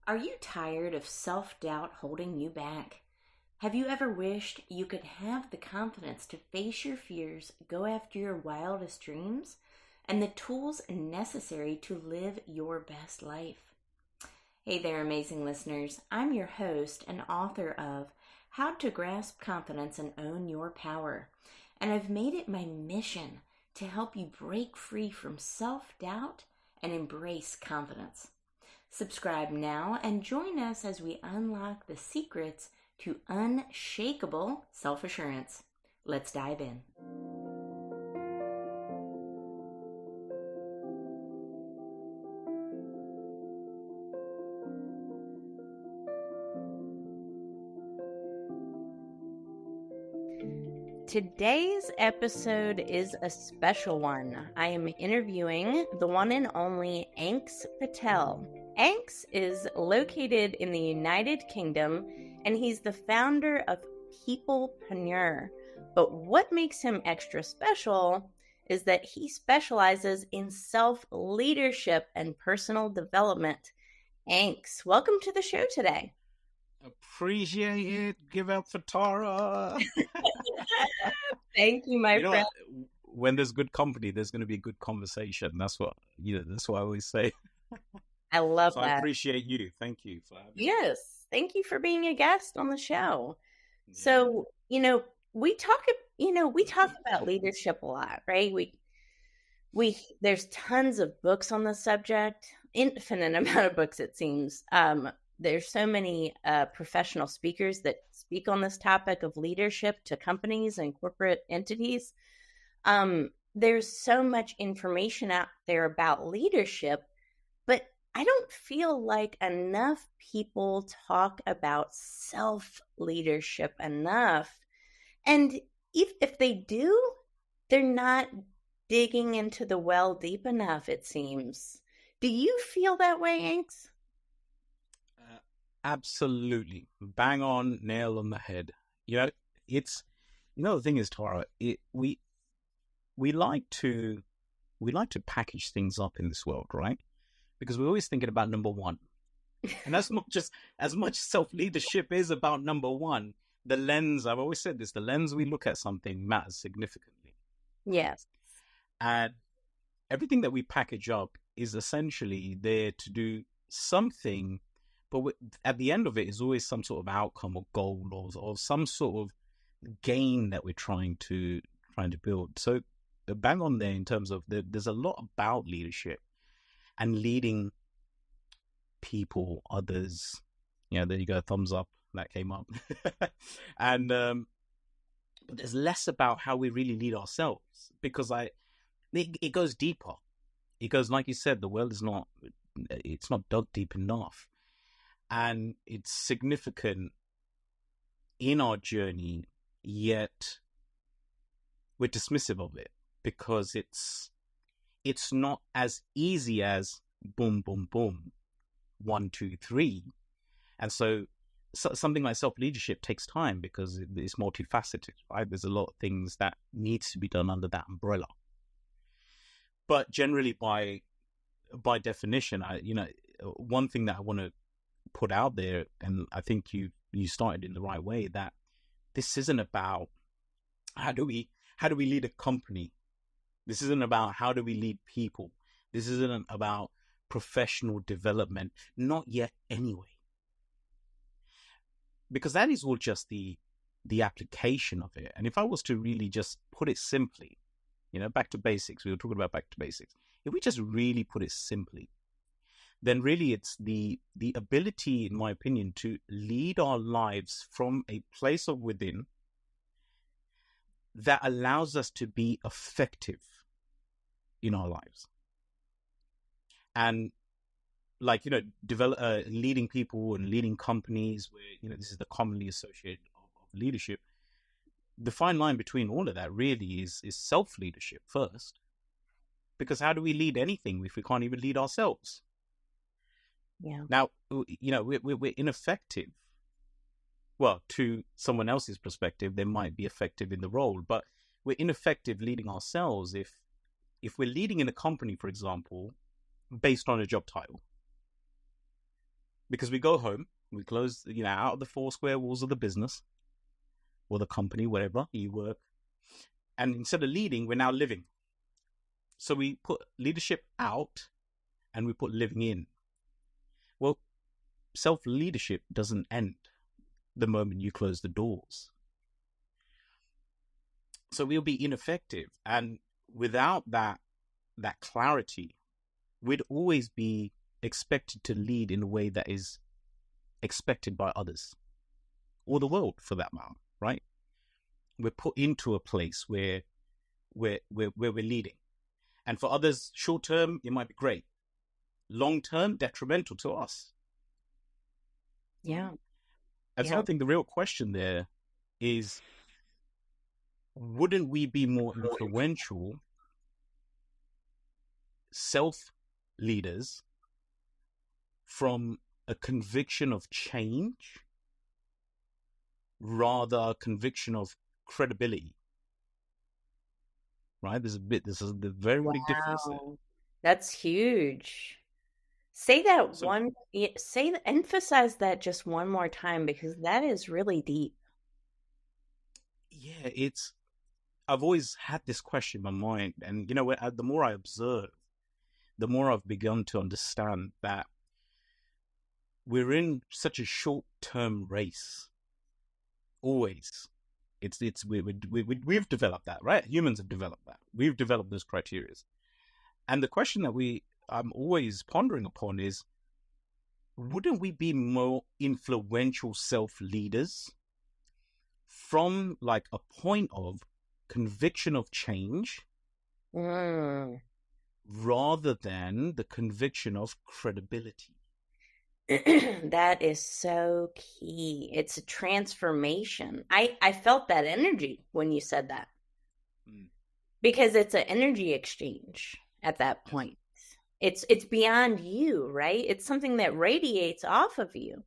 Are you tired of self-doubt holding you back? Have you ever wished you could have the confidence to face your fears, go after your wildest dreams, and the tools necessary to live your best life? Hey there, amazing listeners. I'm your host and author of How to Grasp Confidence and Own Your Power. And I've made it my mission to help you break free from self-doubt and embrace confidence. Subscribe now and join us as we unlock the secrets to unshakable self-assurance. Let's dive in. Today's episode is a special one. I am interviewing the one and only Anks Patel. Anks is located in the United Kingdom, and he's the founder of Peoplepreneur. But what makes him extra special is that he specializes in self-leadership and personal development. Anks, welcome to the show today. Appreciate it. Give up for Tara. Thank you, my friend. When there's good company, there's going to be a good conversation. That's what I always say. I love that. I appreciate you. Thank you for having me. Yes, thank you for being a guest on the show. Yeah. So, we talk about leadership a lot, right? There's tons of books on the subject, infinite amount of books, it seems. There's so many professional speakers that speak on this topic of leadership to companies and corporate entities. There's so much information out there about leadership, but I don't feel like enough people talk about self-leadership enough. And if they do, they're not digging into the well deep enough, it seems. Do you feel that way, Anks? Absolutely. Bang on, nail on the head. The thing is, Tara, we like to package things up in this world, right? Because we're always thinking about number one. And that's not just as much self-leadership is about number one. The lens, I've always said this, the lens we look at something matters significantly. Yes. And everything that we package up is essentially there to do something, but at the end of it is always some sort of outcome or goal or some sort of gain that we're trying to build. So the bang on there in terms of there's a lot about leadership and leading people, others. There you go, thumbs up, that came up. And but there's less about how we really lead ourselves, because it goes deeper. It goes, like you said, the world is not dug deep enough. And it's significant in our journey, yet we're dismissive of it because it's not as easy as boom, boom, boom, 1, 2, 3. And so something like self-leadership takes time because it's multifaceted, right? There's a lot of things that needs to be done under that umbrella. But generally, by definition, one thing that I want to put out there, and I think you started in the right way, that this isn't about how do we lead a company. This isn't about how do we lead people. This isn't about professional development, not yet anyway, because that is all just the application of it. And if I was to really just put it simply, back to basics, we were talking about back to basics. If we just really put it simply, then really it's the ability, in my opinion, to lead our lives from a place of within that allows us to be effective in our lives. And leading people and leading companies where, this is the commonly associated of leadership. The fine line between all of that really is self-leadership first. Because how do we lead anything if we can't even lead ourselves? Yeah. Now, we're ineffective. Well, to someone else's perspective, they might be effective in the role, but we're ineffective leading ourselves if we're leading in a company, for example, based on a job title. Because we go home, we close, out of the four square walls of the business or the company, wherever you work. And instead of leading, we're now living. So we put leadership out and we put living in. Well, self-leadership doesn't end the moment you close the doors. So we'll be ineffective. And without that clarity, we'd always be expected to lead in a way that is expected by others, or the world for that matter, right? We're put into a place where we're leading. And for others, short term, it might be great. Long term, detrimental to us. Yeah. And so I think the real question there is, wouldn't we be more influential self-leaders from a conviction of change rather a conviction of credibility? Right? This is the very big difference there. That's huge. Say that emphasize that just one more time, because that is really deep. Yeah, I've always had this question in my mind, and the more I observe, the more I've begun to understand that we're in such a short-term race. Always. We've developed that, right? Humans have developed that. We've developed those criteria. And the question that I'm always pondering upon is, wouldn't we be more influential self-leaders from like a point of conviction of change rather than the conviction of credibility? That is so key. It's a transformation. I felt that energy when you said that. Because it's an energy exchange at that point. It's beyond you, right? It's something that radiates off of you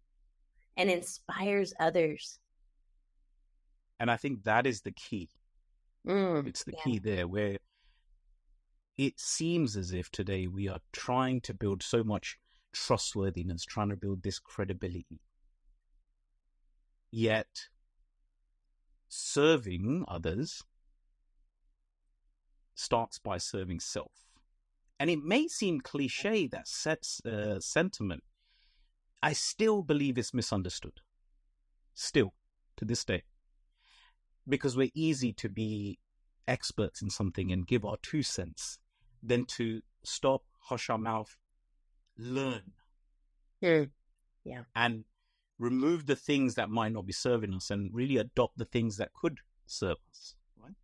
and inspires others. And I think that is the key. It's the key there, where it seems as if today we are trying to build so much trustworthiness, trying to build this credibility. Yet, serving others starts by serving self. And it may seem cliche, that sentiment. I still believe it's misunderstood. Still, to this day. Because we're easy to be experts in something and give our 2 cents than to stop, hush our mouth, learn. Yeah. And remove the things that might not be serving us and really adopt the things that could serve us, right?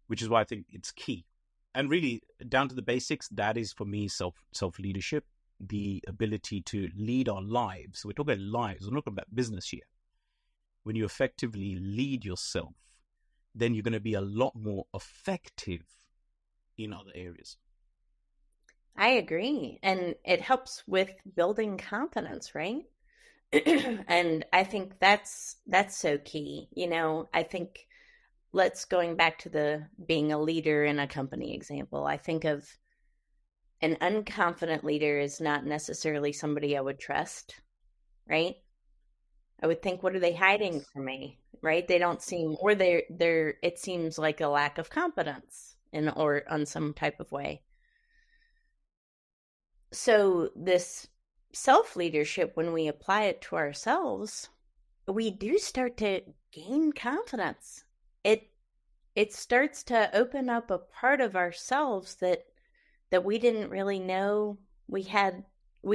Which is why I think it's key. And really, down to the basics, that is for me self-leadership, the ability to lead our lives. We're talking about lives, we're not talking about business here. When you effectively lead yourself, then you're going to be a lot more effective in other areas. I agree. And it helps with building confidence, right? And I think that's so key. I think going back to the being a leader in a company example, I think of an unconfident leader is not necessarily somebody I would trust, right? I would think, what are they hiding from me, right? They don't seem, or it seems like a lack of competence or on some type of way. So this self-leadership, when we apply it to ourselves, we do start to gain confidence. It starts to open up a part of ourselves that we didn't really know we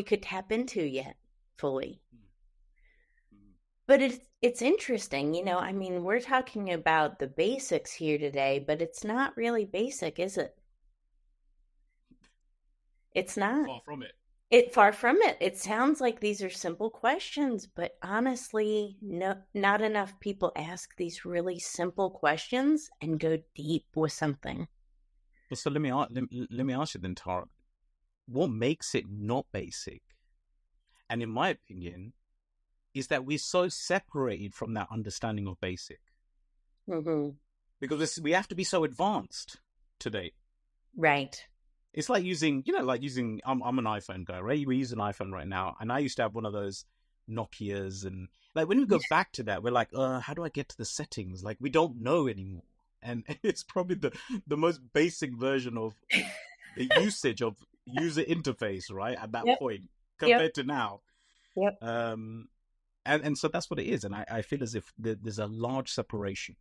could tap into yet fully. But it's interesting, we're talking about the basics here today, but it's not really basic, is it? It's not. Far from it. Far from it. It sounds like these are simple questions, but honestly, no, not enough people ask these really simple questions and go deep with something. Well, so let me ask you then, Tara, what makes it not basic? And in my opinion, is that we're so separated from that understanding of basic. Mm-hmm. Because we have to be so advanced today. Right. It's like using, you know, like using. I'm an iPhone guy, right? We use an iPhone right now, and I used to have one of those Nokia's, and like when we go back to that, we're like, how do I get to the settings? Like we don't know anymore, and it's probably the most basic version of the usage of user interface, right? At that Yep. point, Yep. compared to now, Yep. um, and so that's what it is, and I feel as if there's a large separation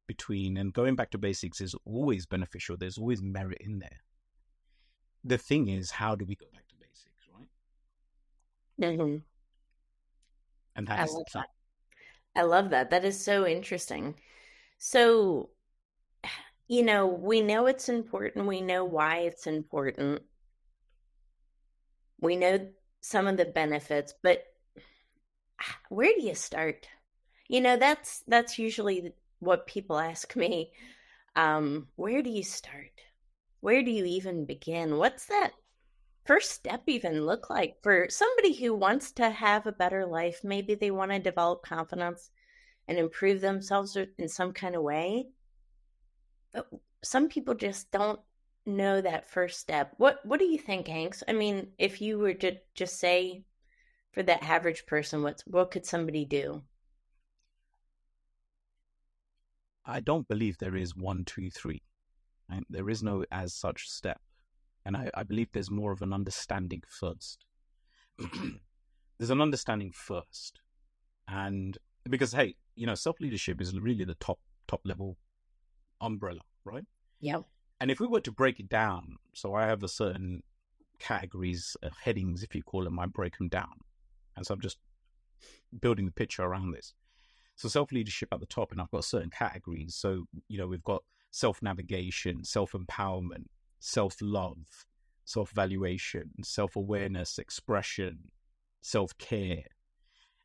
between, and going back to basics is always beneficial. There's always merit in there. The thing is, how do we go back to basics, right? Hmm. And I that's the love key. that. I love that. That is so interesting. So, we know it's important. We know why it's important. We know some of the benefits, but where do you start? That's usually what people ask me. Where do you start? Where do you even begin? What's that first step even look like for somebody who wants to have a better life? Maybe they want to develop confidence and improve themselves in some kind of way. But some people just don't know that first step. What do you think, Hanks? I mean, if you were to just say for the average person, what could somebody do? I don't believe there is one, two, three. Right? There is no as such step. And I believe there's more of an understanding first. There's an understanding first. And because, hey, self leadership is really the top level umbrella, right? Yep. And if we were to break it down, so I have a certain categories, headings, if you call them, I break them down. And so I'm just building the picture around this. So self-leadership at the top, and I've got certain categories. So, we've got self-navigation, self-empowerment, self-love, self-valuation, self-awareness, expression, self-care.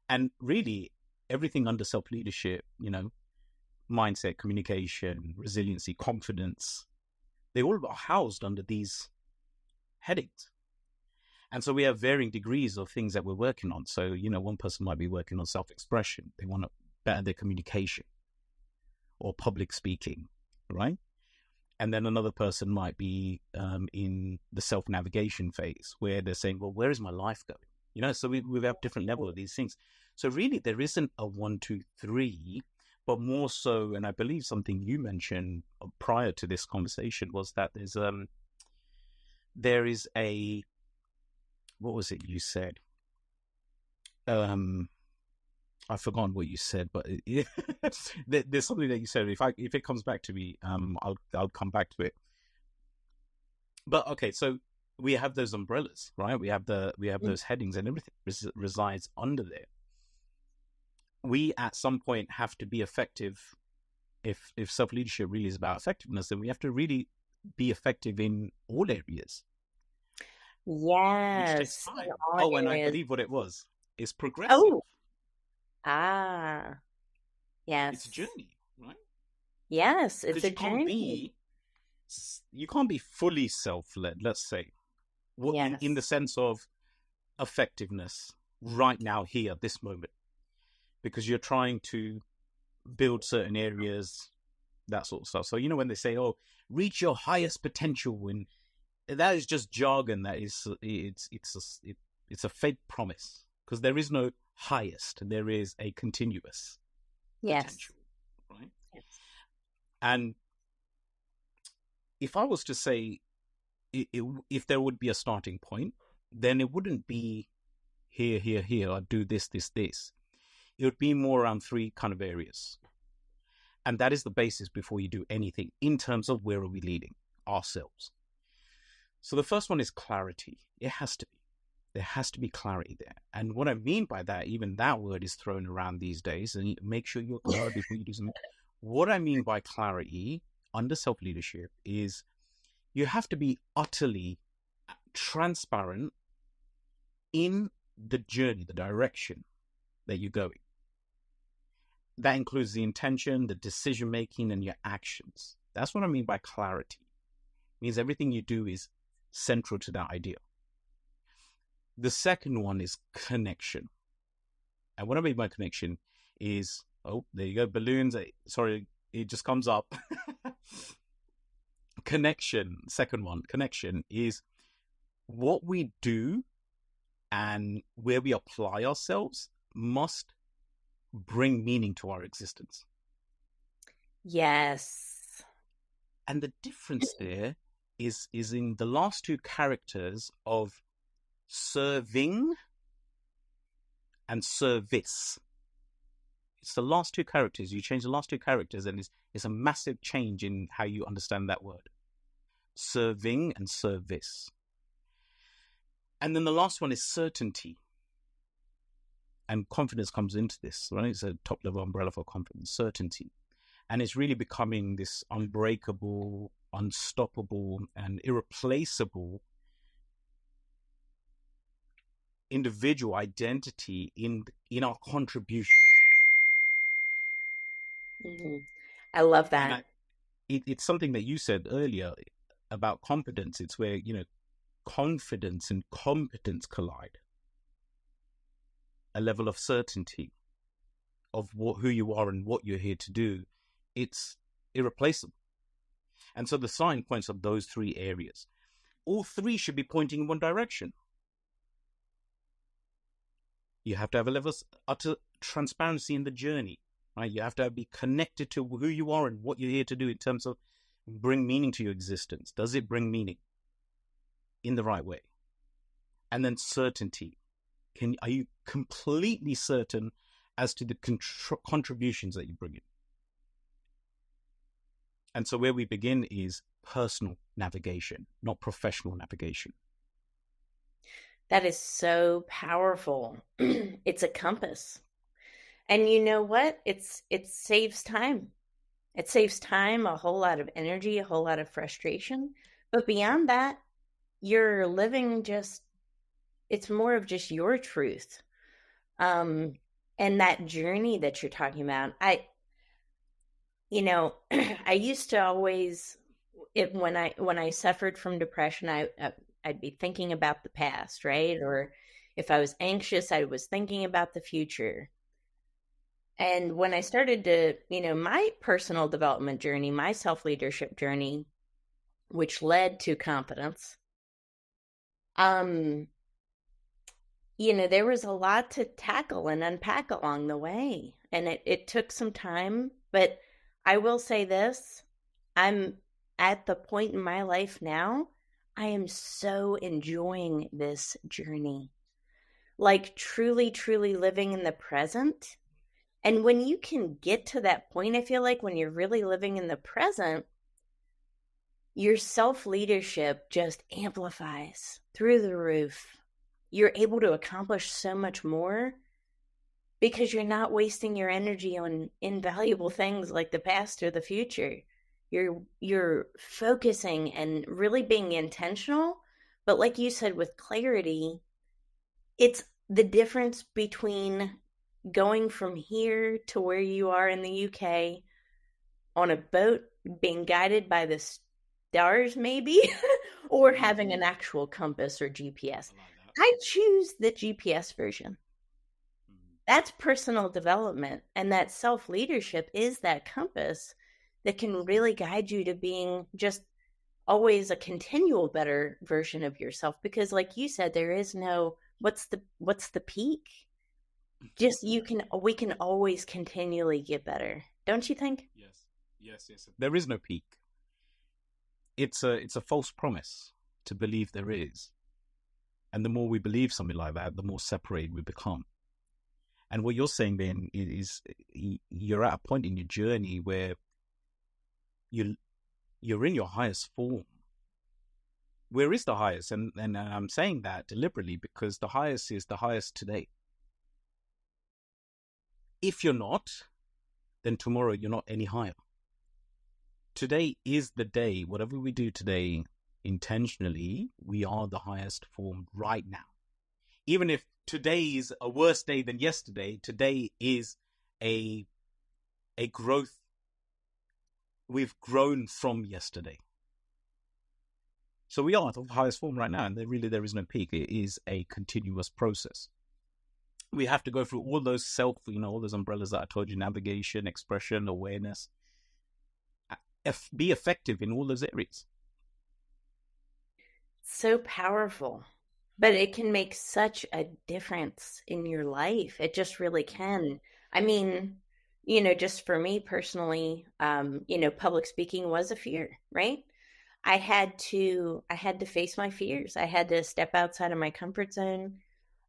And really everything under self-leadership, mindset, communication, resiliency, confidence, they all are housed under these headings. And so we have varying degrees of things that we're working on. So, one person might be working on self-expression. They want to better their communication or public speaking, right? And then another person might be in the self-navigation phase where they're saying, well, where is my life going? So we have different levels of these things. So really there isn't a 1, 2, 3, but more so, and I believe something you mentioned prior to this conversation was that there is a, what was it you said? I've forgotten what you said, but there's something that you said. If it comes back to me, I'll come back to it. But okay, so we have those umbrellas, right? We have those headings, and everything resides under there. We at some point have to be effective. If self leadership really is about effectiveness, then we have to really be effective in all areas, which takes Yes, in time. all Oh, and I areas. believe what it was is progressive. Oh, ah, It's a yes. journey, right? Yes, it's Because a journey. you can't be fully self-led, let's say, what in the Yes. sense of effectiveness right now, here, this moment, because you're trying to build certain areas, that sort of stuff. So when they say, oh, reach your highest potential, and that is just jargon. That is it's a fake promise, because there is no highest, there is a continuous Yes. potential, right? Yes. And if I was to say, if there would be a starting point, then it wouldn't be here, here, here, I do this, this, this. It would be more around 3 kind of areas. And that is the basis before you do anything in terms of where are we leading ourselves. So the first one is clarity. It has to be. There has to be clarity there. And what I mean by that, even that word is thrown around these days, and make sure you're clear before you do something. What I mean by clarity under self-leadership is you have to be utterly transparent in the journey, the direction that you're going. That includes the intention, the decision making, and your actions. That's what I mean by clarity. It means everything you do is central to that idea. The second one is connection. And what I mean by connection is, oh, there you go, balloons. Sorry, it just comes up. connection, second one, connection is what we do and where we apply ourselves must bring meaning to our existence. Yes. And the difference there is in the last two characters of serving and service. It's the last two characters. You change the last two characters and it's a massive change in how you understand that word. Serving and service. And then the last one is certainty. And confidence comes into this, right? It's a top level umbrella for confidence, certainty. And it's really becoming this unbreakable, unstoppable, and irreplaceable individual identity in our contribution. Mm-hmm. I love that. And it's something that you said earlier about competence. It's where, confidence and competence collide. A level of certainty of who you are and what you're here to do. It's irreplaceable. And so the sign points of those three areas. All three should be pointing in one direction. You have to have a level of utter transparency in the journey, right? You have to be connected to who you are and what you're here to do in terms of bring meaning to your existence. Does it bring meaning in the right way? And then certainty. Are you completely certain as to the contributions that you bring in? And so where we begin is personal navigation, not professional navigation. That is so powerful. It's a compass. And you know what? It saves time. It saves time, a whole lot of energy, a whole lot of frustration. But beyond that, you're living it's more of just your truth. And that journey that you're talking about, I used to always, when I suffered from depression, I'd be thinking about the past, right? Or if I was anxious, I was thinking about the future. And when I started to, my personal development journey, my self-leadership journey, which led to confidence, there was a lot to tackle and unpack along the way. And it took some time, but I will say this, I'm at the point in my life now, I am so enjoying this journey. Like truly, truly living in the present. And when you can get to that point, I feel like when you're really living in the present, your self-leadership just amplifies through the roof. You're able to accomplish so much more because you're not wasting your energy on invaluable things like the past or the future. You're focusing and really being intentional. But like you said, with clarity, it's the difference between going from here to where you are in the UK on a boat, being guided by the stars maybe, or having an actual compass or GPS. I choose the GPS version. That's personal development, and that self-leadership is that compass that can really guide you to being just always a continual better version of yourself. Because like you said, there is no what's the peak. Just we can always continually get better, don't you think? Yes. There is no peak. It's a false promise to believe there is. And the more we believe something like that, the more separated we become. And what you're saying then is you're at a point in your journey where you're in your highest form. Where is the highest? And I'm saying that deliberately because the highest is the highest today. If you're not, then tomorrow you're not any higher. Today is the day. Whatever we do today, intentionally, we are the highest form right now. Even if today is a worse day than yesterday, today is a growth. We've grown from yesterday. So we are at the highest form right now, and there is no peak. It is a continuous process. We have to go through all those all those umbrellas that I told you, navigation, expression, awareness, be effective in all those areas. so powerful, but it can make such a difference in your life. It just really can. I mean, just for me personally, public speaking was a fear, right? I had to face my fears. I had to step outside of my comfort zone.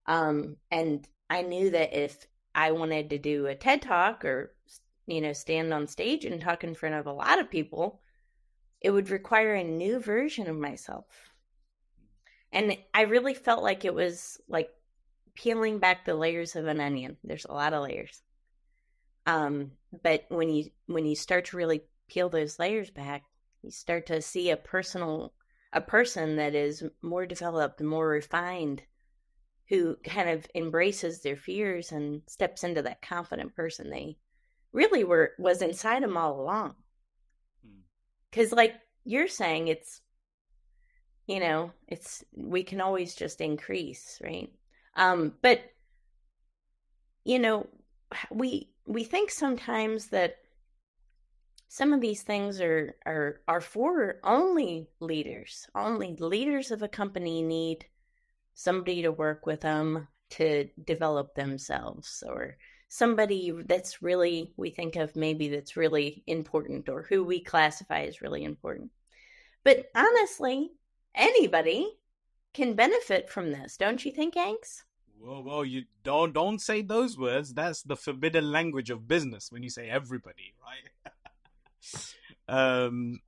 And I knew that if I wanted to do a TED talk or stand on stage and talk in front of a lot of people, it would require a new version of myself. And I really felt like it was like peeling back the layers of an onion. There's a lot of layers. But when you start to really peel those layers back, you start to see a person that is more developed, more refined, who kind of embraces their fears and steps into that confident person they really was inside them all along. Because, like you're saying, it's we can always just increase, right? But you know, we think sometimes that some of these things are for only leaders. Only leaders of a company need somebody to work with them to develop themselves, or somebody that's really, we think of maybe that's really important, or who we classify as really important. But honestly, anybody can benefit from this, don't you think, Anks? Well, you don't say those words. That's the forbidden language of business when you say everybody, right? um,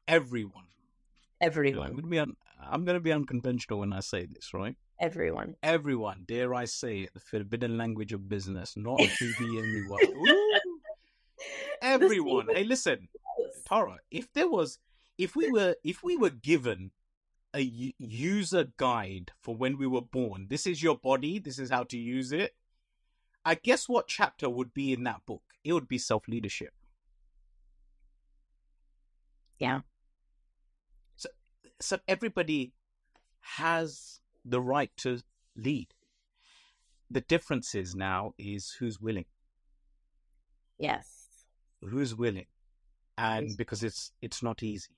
everyone. Everyone. I'm gonna be unconventional when I say this, right? Everyone. Everyone, dare I say it, the forbidden language of business, not to be anyone. Ooh, The everyone. secret Hey, listen, is, Tara. If we were given a user guide for when we were born, this is your body, this is how to use it. I guess what chapter would be in that book? It would be self-leadership. yeah, So everybody has the right to lead. The difference is now is who's willing. yes, Who's willing? And because it's not easy.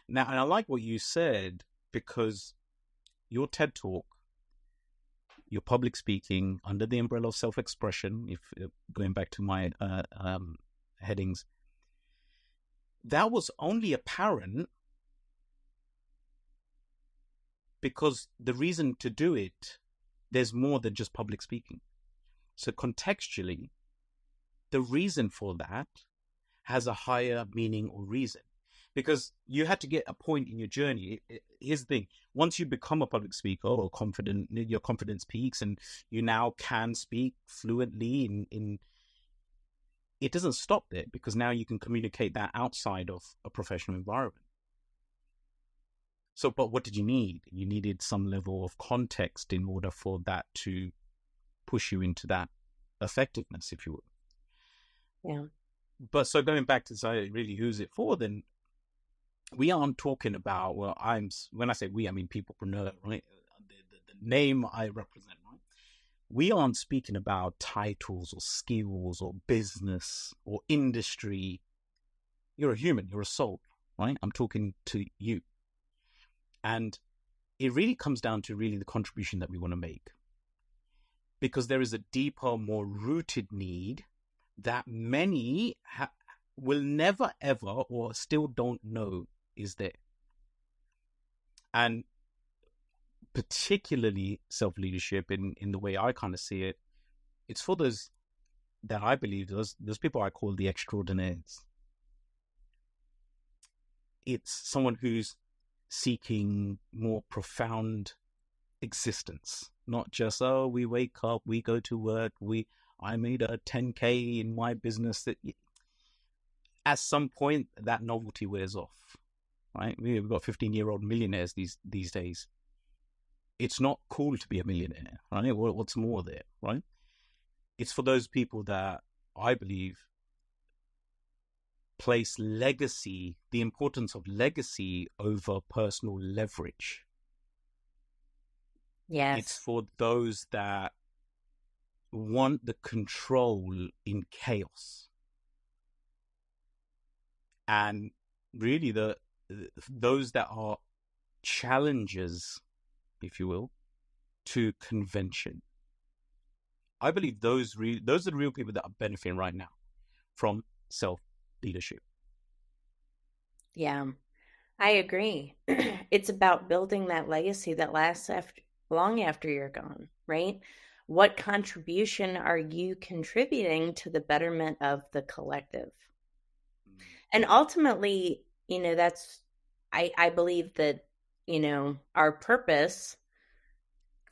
Now, and I like what you said, because your TED talk, your public speaking under the umbrella of self-expression, if going back to my headings, that was only apparent because the reason to do it, there's more than just public speaking. So contextually, the reason for that has a higher meaning or reason, because you had to get a point in your journey. Here's the thing: once you become a public speaker or confident, your confidence peaks, and you now can speak fluently in it doesn't stop there, because now you can communicate that outside of a professional environment. So, but what did you need? You needed some level of context in order for that to push you into that effectiveness, if you will. yeah, But so going back to say, really, who's it for? Then we aren't talking about, well, when I say we, I mean Peoplepreneur, right? The name I represent, right? We aren't speaking about titles or skills or business or industry. You're a human, you're a soul, right? I'm talking to you. And it really comes down to really the contribution that we want to make. Because there is a deeper, more rooted need that many will never ever, or still don't know is there. And particularly self-leadership, in the way I kind of see it, it's for those that I believe, those people I call the extraordinaires. It's someone who's seeking more profound existence, not just, oh, we wake up, we go to work, I made a 10K in my business. That at some point that novelty wears off, right? We've got 15-year-old millionaires these days. It's not cool to be a millionaire, right? What's more there, right? It's for those people that I believe place legacy, the importance of legacy over personal leverage. It's yes, for those that want the control in chaos. And really those that are challenges, if you will, to convention. I believe those are the real people that are benefiting right now from self-leadership. Yeah, I agree. It's about building that legacy that lasts after long after you're gone, right? What contribution are you contributing to the betterment of the collective? And ultimately, that's I believe that, our purpose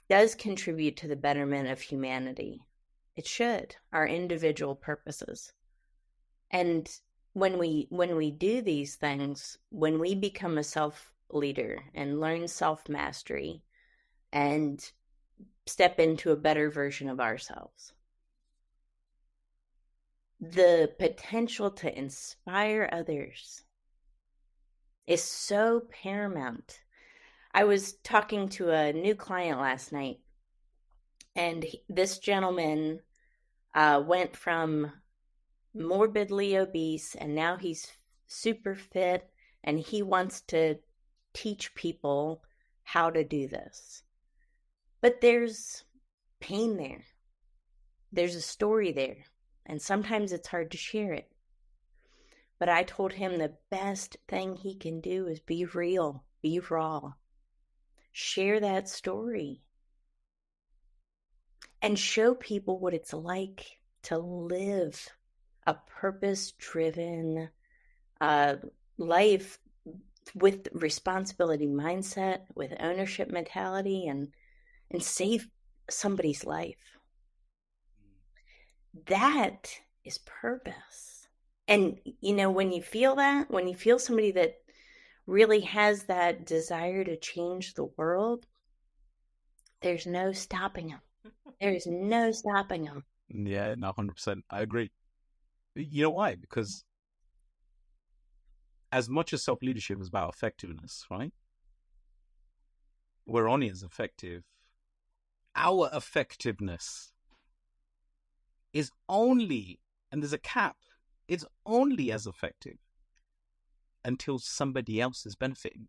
does contribute to the betterment of humanity. It should, our individual purposes. And when we do these things, when we become a self leader and learn self mastery and step into a better version of ourselves, the potential to inspire others is so paramount. I was talking to a new client last night, and this gentleman went from morbidly obese, and now he's super fit, and he wants to teach people how to do this. But there's pain there. There's a story there, and sometimes it's hard to share it. But I told him the best thing he can do is be real, be raw. Share that story and show people what it's like to live a purpose-driven life with responsibility mindset, with ownership mentality, and save somebody's life. That is purpose. And when you feel that, when you feel somebody that really has that desire to change the world, there's no stopping them. There's no stopping them. Yeah, no, 100%. I agree. You know why? Because as much as self-leadership is about effectiveness, right? We're only as effective. Our effectiveness is only, and there's a cap, it's only as effective until somebody else is benefiting.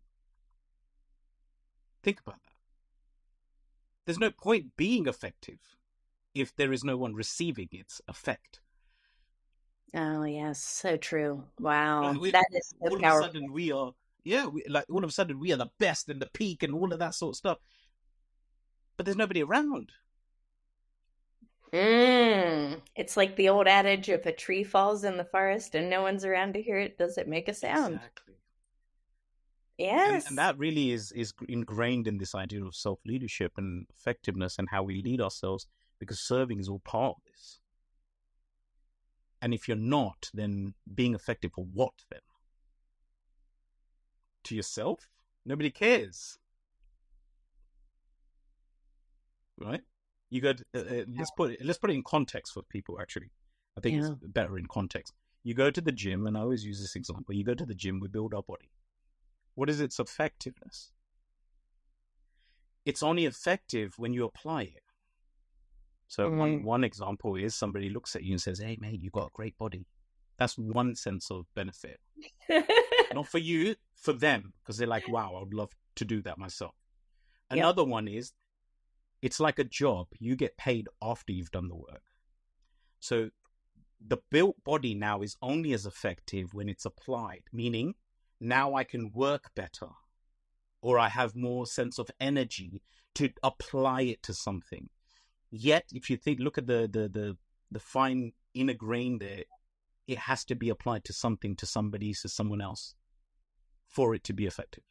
Think about that. There's no point being effective if there is no one receiving its effect. Oh, yes, so true. Wow, Like that is so all of a powerful. sudden we are, yeah, all of a sudden we are the best and the peak and all of that sort of stuff. But there's nobody around. It's like the old adage, if a tree falls in the forest and no one's around to hear it, does it make a sound? Exactly. And Yes. that really is ingrained in this idea of self-leadership and effectiveness and how we lead ourselves, because serving is all part of this. And if you're not, then being effective for what then? To yourself? Nobody cares. Right? You got let's put it in context for people. Actually, I think it's Yeah. better in context. You go to the gym, and I always use this example. You go to the gym, we build our body. What is its effectiveness? It's only effective when you apply it. So one example is somebody looks at you and says, "Hey, mate, you got a great body." That's one sense of benefit. Not for you, for them, because they're like, "Wow, I'd love to do that myself." Yep. Another one is, it's like a job. You get paid after you've done the work. So the built body now is only as effective when it's applied, meaning now I can work better, or I have more sense of energy to apply it to something. Yet, if you look at the fine inner grain there, it has to be applied to something, to somebody, to someone else, for it to be effective.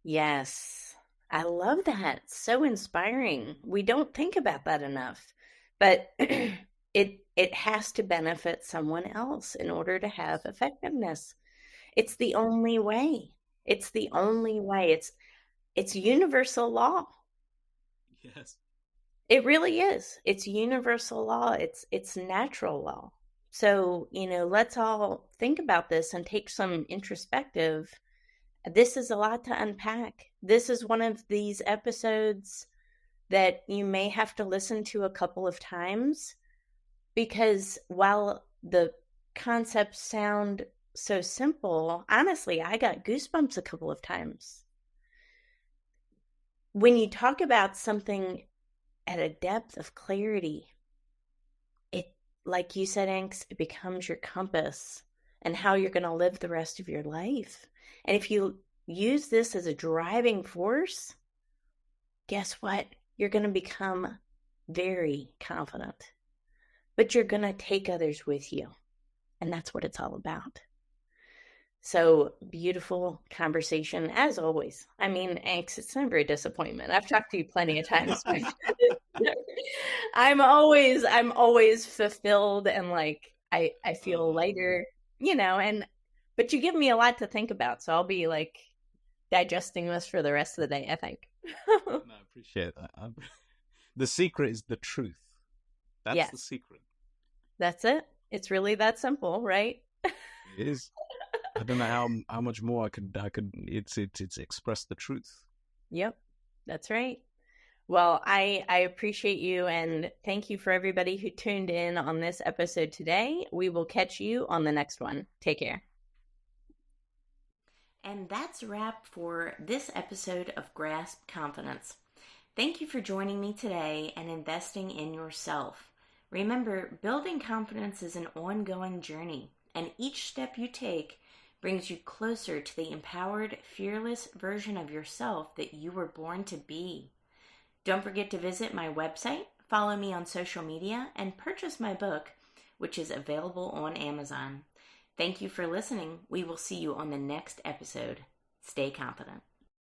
Yes. I love that. So inspiring. We don't think about that enough. But it has to benefit someone else in order to have effectiveness. It's the only way. It's the only way. It's universal law. Yes. It really is. It's universal law. It's natural law. So, let's all think about this and take some introspective. This is a lot to unpack. This is one of these episodes that you may have to listen to a couple of times, because while the concepts sound so simple. Honestly, I got goosebumps a couple of times. When you talk about something at a depth of clarity, it, like you said, Anks, it becomes your compass and how you're going to live the rest of your life. And if you use this as a driving force, guess what? You're going to become very confident, but you're going to take others with you. And that's what it's all about. So beautiful conversation as always. I mean, Anks, it's never a disappointment. I've talked to you plenty of times. I'm always fulfilled and like I feel lighter, and but you give me a lot to think about. So I'll be like digesting this for the rest of the day, I think. No, I appreciate that. The secret is the truth. That's the Yes, secret. that's it. It's really that simple, right? It is. I don't know how much more I could it's express the truth. Yep, that's right. Well, I appreciate you and thank you for everybody who tuned in on this episode today. We will catch you on the next one. Take care. And that's a wrap for this episode of Grasp Confidence. Thank you for joining me today and investing in yourself. Remember, building confidence is an ongoing journey, and each step you take brings you closer to the empowered, fearless version of yourself that you were born to be. Don't forget to visit my website, follow me on social media, and purchase my book, which is available on Amazon. Thank you for listening. We will see you on the next episode. Stay confident.